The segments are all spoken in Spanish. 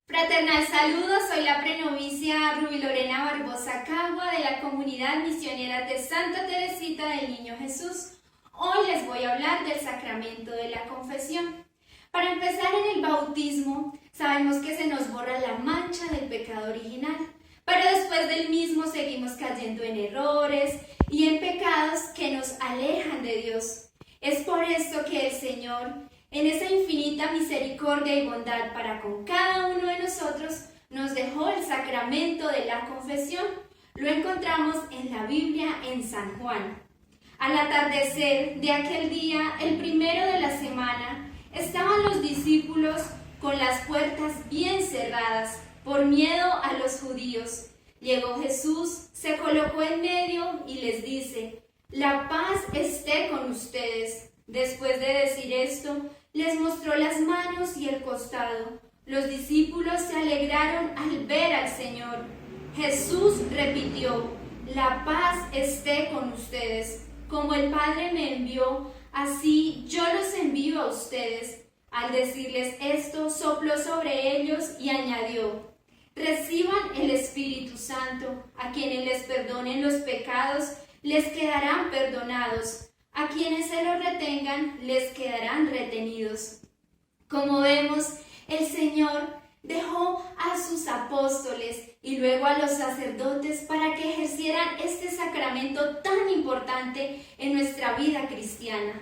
Fraternal saludos, soy la prenovicia Ruby Lorena Barbosa Cagua de la Comunidad Misionera de Santa Teresita del Niño Jesús. Hoy les voy a hablar del sacramento de la confesión. Para empezar, en el bautismo sabemos que se nos borra la mancha del pecado original, pero después del mismo seguimos cayendo en errores y en pecados que nos alejan de Dios. Es por esto que el Señor, en esa infinita misericordia y bondad para con cada uno de nosotros, nos dejó el sacramento de la confesión. Lo encontramos en la Biblia en San Juan. Al atardecer de aquel día, el primero de la semana, estaban los discípulos con las puertas bien cerradas por miedo a los judíos. Llegó Jesús, se colocó en medio y les dice: «La paz esté con ustedes». Después de decir esto, les mostró las manos y el costado. Los discípulos se alegraron al ver al Señor. Jesús repitió: «La paz esté con ustedes. Como el Padre me envió, así yo los envío a ustedes». Al decirles esto, sopló sobre ellos y añadió: «Reciban el Espíritu Santo. A quienes les perdonen los pecados, les quedarán perdonados. A quienes se los retengan, les quedarán retenidos». Como vemos, el Señor dejó a sus apóstoles y luego a los sacerdotes para que ejercieran este sacramento tan importante en nuestra vida cristiana.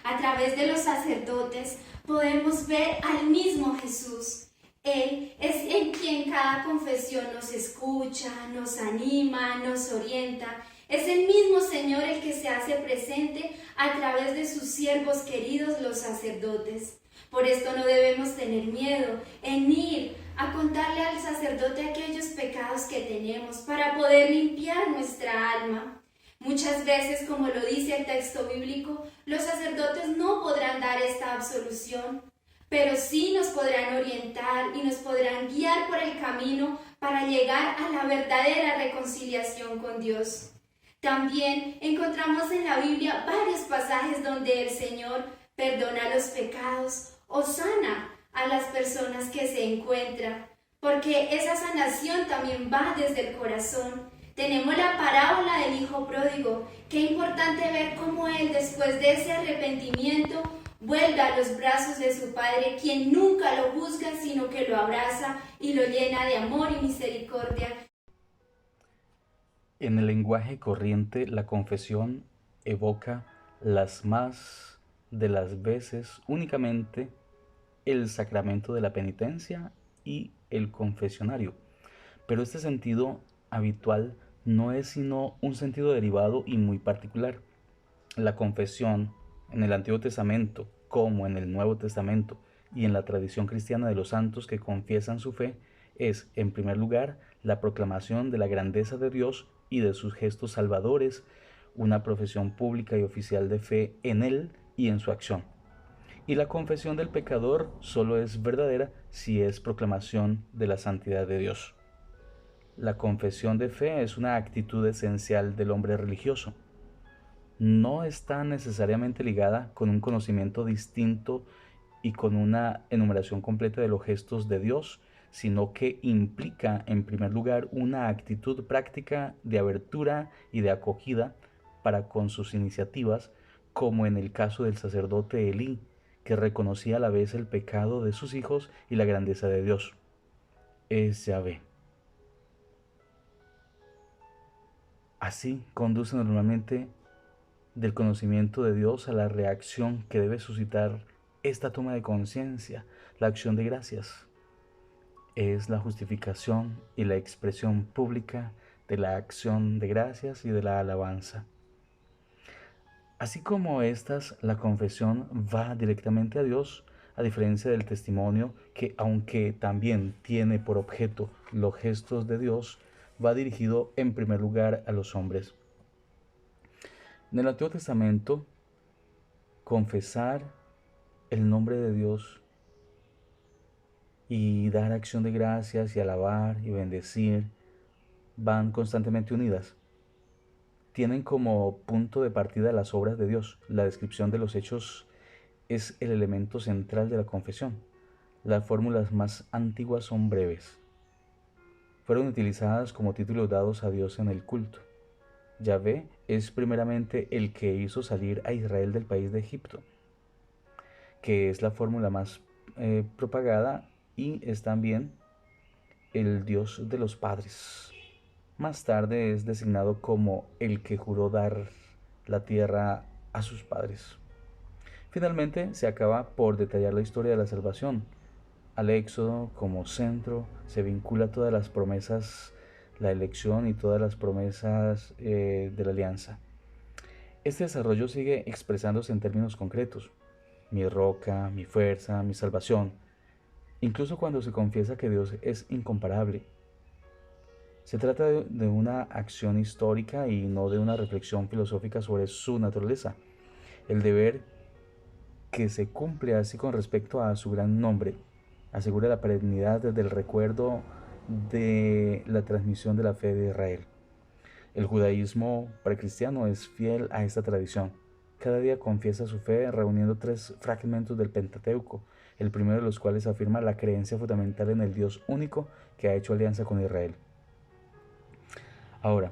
A través de los sacerdotes podemos ver al mismo Jesús. Él es en quien cada confesión nos escucha, nos anima, nos orienta. Es el mismo Señor el que se hace presente a través de sus siervos queridos, los sacerdotes. Por esto no debemos tener miedo en ir a contarle al sacerdote aquellos pecados que tenemos para poder limpiar nuestra alma. Muchas veces, como lo dice el texto bíblico, los sacerdotes no podrán dar esta absolución, pero sí nos podrán orientar y nos podrán guiar por el camino para llegar a la verdadera reconciliación con Dios. También encontramos en la Biblia varios pasajes donde el Señor perdona los pecados o sana a las personas que se encuentran, porque esa sanación también va desde el corazón. Tenemos la parábola del hijo pródigo. Qué importante ver cómo él, después de ese arrepentimiento, vuelve a los brazos de su Padre, quien nunca lo juzga, sino que lo abraza y lo llena de amor y misericordia. En el lenguaje corriente, la confesión evoca las más de las veces únicamente el sacramento de la penitencia y el confesionario. Pero este sentido habitual no es sino un sentido derivado y muy particular. La confesión, en el Antiguo Testamento como en el Nuevo Testamento y en la tradición cristiana de los santos que confiesan su fe, es, en primer lugar, la proclamación de la grandeza de Dios y de sus gestos salvadores, una profesión pública y oficial de fe en Él y en su acción. Y la confesión del pecador solo es verdadera si es proclamación de la santidad de Dios. La confesión de fe es una actitud esencial del hombre religioso. No está necesariamente ligada con un conocimiento distinto y con una enumeración completa de los gestos de Dios, sino que implica, en primer lugar, una actitud práctica de abertura y de acogida para con sus iniciativas, como en el caso del sacerdote Elí, que reconocía a la vez el pecado de sus hijos y la grandeza de Dios. Es Yahvé. Así conduce normalmente del conocimiento de Dios a la reacción que debe suscitar esta toma de conciencia, la acción de gracias. Es la justificación y la expresión pública de la acción de gracias y de la alabanza. Así como estas, la confesión va directamente a Dios, a diferencia del testimonio que, aunque también tiene por objeto los gestos de Dios, va dirigido en primer lugar a los hombres. En el Antiguo Testamento, confesar el nombre de Dios y dar acción de gracias y alabar y bendecir van constantemente unidas. Tienen como punto de partida las obras de Dios. La descripción de los hechos es el elemento central de la confesión. Las fórmulas más antiguas son breves. Fueron utilizadas como títulos dados a Dios en el culto. Yahvé es primeramente el que hizo salir a Israel del país de Egipto, que es la fórmula más propagada, y es también el Dios de los padres. Más tarde es designado como el que juró dar la tierra a sus padres. Finalmente se acaba por detallar la historia de la salvación. Al Éxodo como centro se vincula todas las promesas, la elección y todas las promesas de la alianza. Este desarrollo sigue expresándose en términos concretos: mi roca, mi fuerza, mi salvación. Incluso cuando se confiesa que Dios es incomparable. Se trata de una acción histórica y no de una reflexión filosófica sobre su naturaleza. El deber que se cumple así con respecto a su gran nombre asegura la perennidad del recuerdo de la transmisión de la fe de Israel. El judaísmo precristiano es fiel a esta tradición. Cada día confiesa su fe reuniendo 3 fragmentos del Pentateuco, el primero de los cuales afirma la creencia fundamental en el Dios único que ha hecho alianza con Israel. Ahora,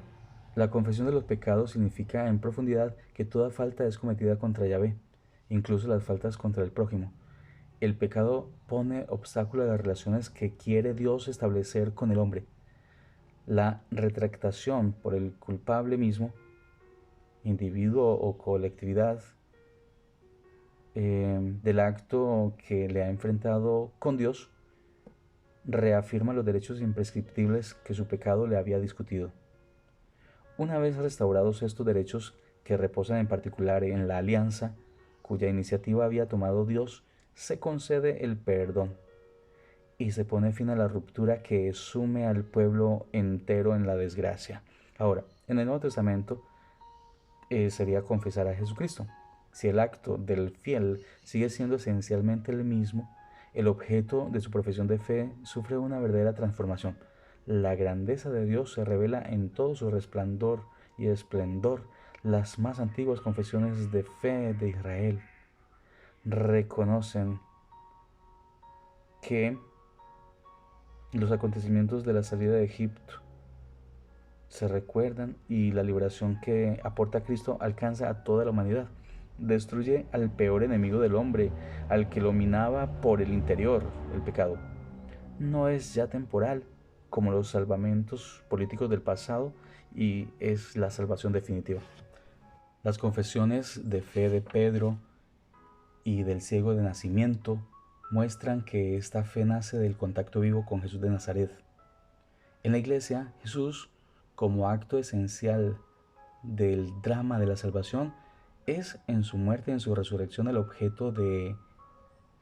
la confesión de los pecados significa en profundidad que toda falta es cometida contra Yahvé, incluso las faltas contra el prójimo. El pecado pone obstáculo a las relaciones que quiere Dios establecer con el hombre. La retractación por el culpable mismo, individuo o colectividad, del acto que le ha enfrentado con Dios, reafirma los derechos imprescriptibles que su pecado le había discutido. Una vez restaurados estos derechos, que reposan en particular en la alianza, cuya iniciativa había tomado Dios, se concede el perdón y se pone fin a la ruptura que sume al pueblo entero en la desgracia. Ahora, en el Nuevo Testamento sería confesar a Jesucristo. Si el acto del fiel sigue siendo esencialmente el mismo, el objeto de su profesión de fe sufre una verdadera transformación. La grandeza de Dios se revela en todo su resplandor y esplendor. Las más antiguas confesiones de fe de Israel reconocen que los acontecimientos de la salida de Egipto se recuerdan y la liberación que aporta Cristo alcanza a toda la humanidad. Destruye al peor enemigo del hombre, al que lo minaba por el interior, el pecado. No es ya temporal, como los salvamentos políticos del pasado, y es la salvación definitiva. Las confesiones de fe de Pedro y del ciego de nacimiento muestran que esta fe nace del contacto vivo con Jesús de Nazaret. En la Iglesia, Jesús, como acto esencial del drama de la salvación, es en su muerte y en su resurrección el objeto de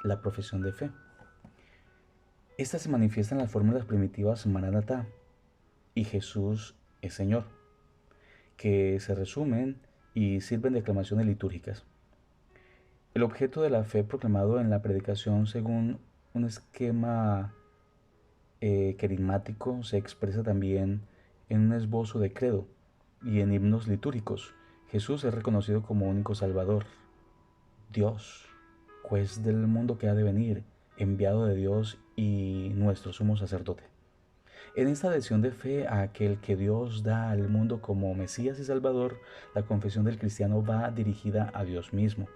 la profesión de fe. Esta se manifiesta en las fórmulas primitivas Maranatá y Jesús es Señor, que se resumen y sirven de aclamaciones litúrgicas. El objeto de la fe proclamado en la predicación según un esquema querigmático se expresa también en un esbozo de credo y en himnos litúrgicos. Jesús es reconocido como único Salvador, Dios, juez del mundo que ha de venir, enviado de Dios y nuestro sumo sacerdote. En esta adhesión de fe a aquel que Dios da al mundo como Mesías y Salvador, la confesión del cristiano va dirigida a Dios mismo.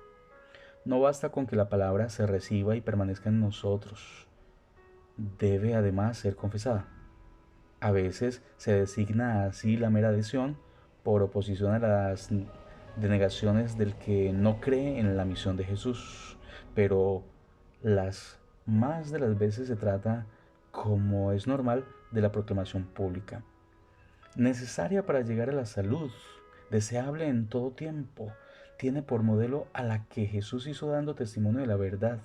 No basta con que la palabra se reciba y permanezca en nosotros. Debe además ser confesada. A veces se designa así la mera adhesión por oposición a las denegaciones del que no cree en la misión de Jesús, pero las más de las veces se trata, como es normal, de la proclamación pública, necesaria para llegar a la salud, deseable en todo tiempo. Tiene por modelo a la que Jesús hizo dando testimonio de la verdad.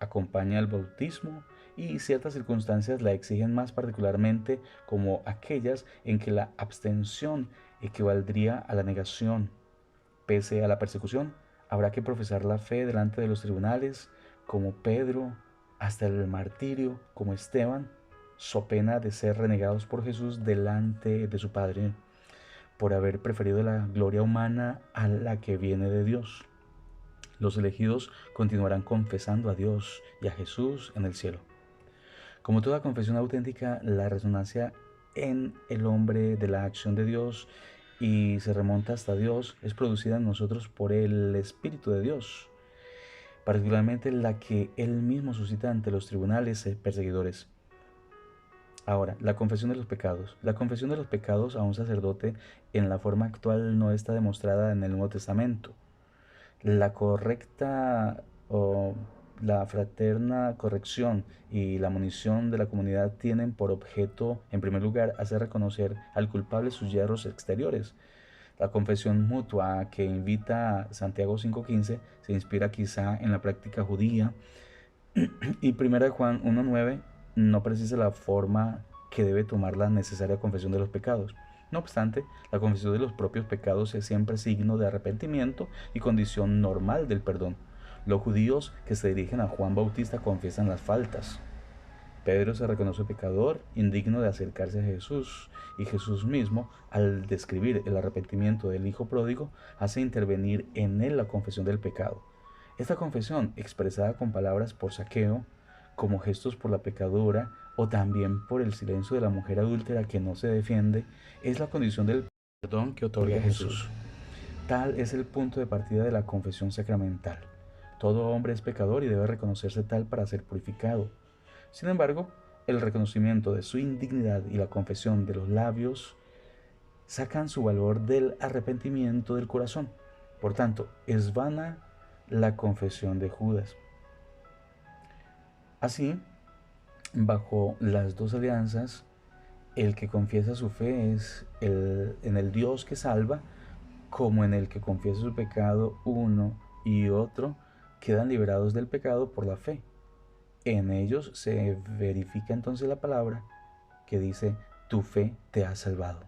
Acompaña al bautismo y ciertas circunstancias la exigen más particularmente, como aquellas en que la abstención equivaldría a la negación. Pese a la persecución, habrá que profesar la fe delante de los tribunales, como Pedro, hasta el martirio, como Esteban, so pena de ser renegados por Jesús delante de su Padre, por haber preferido la gloria humana a la que viene de Dios. Los elegidos continuarán confesando a Dios y a Jesús en el cielo. Como toda confesión auténtica, la resonancia en el hombre de la acción de Dios y se remonta hasta Dios es producida en nosotros por el Espíritu de Dios, particularmente la que Él mismo suscita ante los tribunales perseguidores. Ahora, la confesión de los pecados. La confesión de los pecados a un sacerdote en la forma actual no está demostrada en el Nuevo Testamento. La correcta o la fraterna corrección y la munición de la comunidad tienen por objeto, en primer lugar, hacer reconocer al culpable sus yerros exteriores. La confesión mutua que invita a Santiago 5:15 se inspira quizá en la práctica judía y 1 Juan 1:9 no precisa la forma que debe tomar la necesaria confesión de los pecados. No obstante, la confesión de los propios pecados es siempre signo de arrepentimiento y condición normal del perdón. Los judíos que se dirigen a Juan Bautista confiesan las faltas. Pedro se reconoce pecador, indigno de acercarse a Jesús, y Jesús mismo, al describir el arrepentimiento del hijo pródigo, hace intervenir en él la confesión del pecado. Esta confesión, expresada con palabras por Zaqueo, como gestos por la pecadora, o también por el silencio de la mujer adúltera que no se defiende, es la condición del perdón que otorga Jesús. Tal es el punto de partida de la confesión sacramental. Todo hombre es pecador y debe reconocerse tal para ser purificado. Sin embargo, el reconocimiento de su indignidad y la confesión de los labios sacan su valor del arrepentimiento del corazón. Por tanto, es vana la confesión de Judas. Así, bajo las dos alianzas, el que confiesa su fe es en el Dios que salva, como en el que confiesa su pecado, uno y otro quedan liberados del pecado por la fe. En ellos se verifica entonces la palabra que dice, tu fe te ha salvado.